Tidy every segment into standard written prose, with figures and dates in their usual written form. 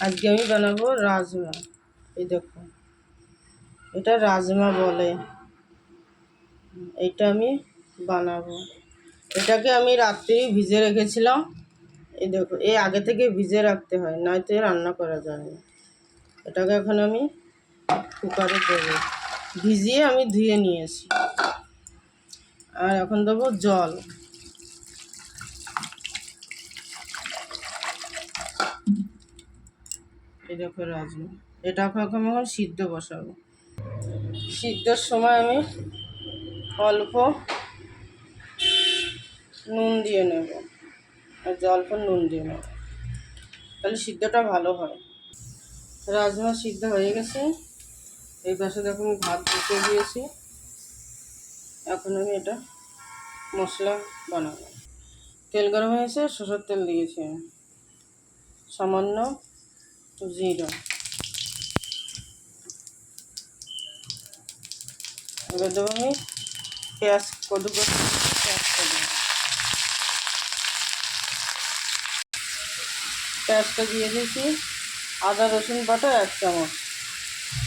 আজকে আমি বানাবো রাজমা। এই দেখো, এটা রাজমা বলে। এটা আমি বানাবো। এটাকে আমি রাত্রেই ভিজে রেখেছিলাম। এই দেখো, এই আগে থেকে ভিজে রাখতে হয়, নয়তো রান্না করা যায় না। এটাকে এখন আমি কুকারে দেবো। ভিজিয়ে আমি ধুয়ে নিয়েছি। আর এখন দেবো জল। এই দেখো রাজমা, এটাকে এখন সিদ্ধ বসাবো। সিদ্ধর সময় আমি অল্প নুন দিয়ে নেব, আর অল্প নুন দিয়ে নেব, তাহলে সিদ্ধটা ভালো হয়। রাজমা সিদ্ধ হয়ে গেছে। এই পাশে দেখো আমি ভাত বসিয়ে দিয়েছি। এখন আমি এটা মশলা বানাবো। তেল গরম হয়েছে, সরষের তেল দিয়েছি আমি, সামান্য জিরা। এবার দেবো আমি পেঁয়াজ, কদু করে পেঁয়াজটা দেবো। পেঁয়াজটা দিয়ে দিয়েছি। আদা রসুন বাটা 1 চামচ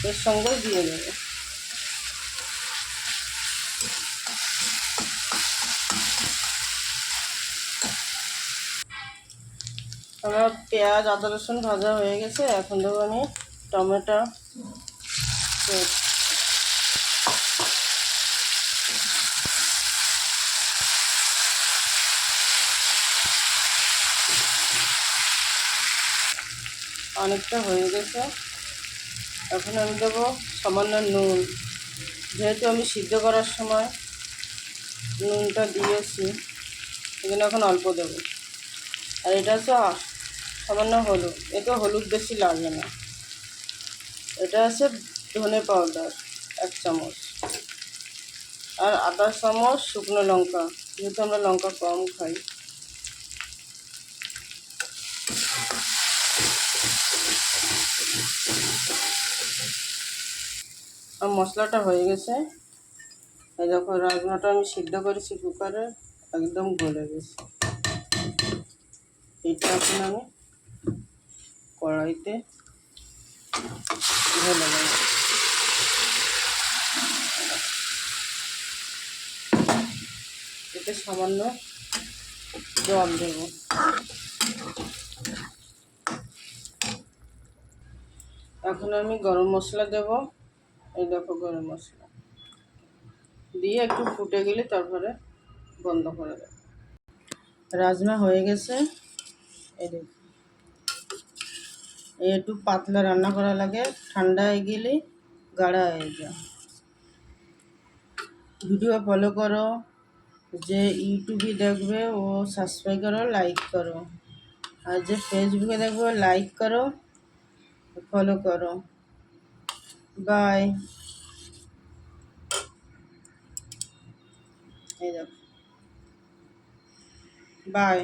এর সঙ্গে দিয়ে দেবো। আমার পেঁয়াজ আদা রসুন ভাজা হয়ে গেছে। এখন দেবো আমি টমেটো পেস্ট। অনেকটা হয়ে গেছে। এখন আমি দেবো সামান্য নুন। যেহেতু আমি সিদ্ধ করার সময় নুনটা দিয়েছি, এখানে এখন অল্প দেবো। আর এটা হচ্ছে সামান্য হলুদ, এতে হলুদ বেশি লাগে না। এটা আছে ধনে পাউডার 1 চামচ, আর আধা চামচ শুকনো লঙ্কা, যেহেতু আমরা লঙ্কা কম খাই। আর মশলাটা হয়ে গেছে। এই দেখো, রাজমাটা আমি সিদ্ধ করেছি কুকারে, একদম গলে গেছে। এটা এখন আমি কড়াইতে ঢেলে দেবো। এতে সামান্য জল দেব। এখন আমি গরম মশলা দেব। এই দেখো, গরম মশলা দিয়ে একটু ফুটে গেলে তারপরে বন্ধ করে দেব। রাজমা হয়ে গেছে। এই দেখো, একটু পাতলা রান্না করা লাগে, ঠান্ডা হয়ে গেলে গাঢ়া হয়ে যায়। ভিডিও ফলো করো, যে ইউটিউবে দেখবে ও সাবস্ক্রাইব করো, লাইক করো। আর যে ফেসবুকে দেখবে লাইক করো, ফলো করো। বাই। এই দেখো, বাই।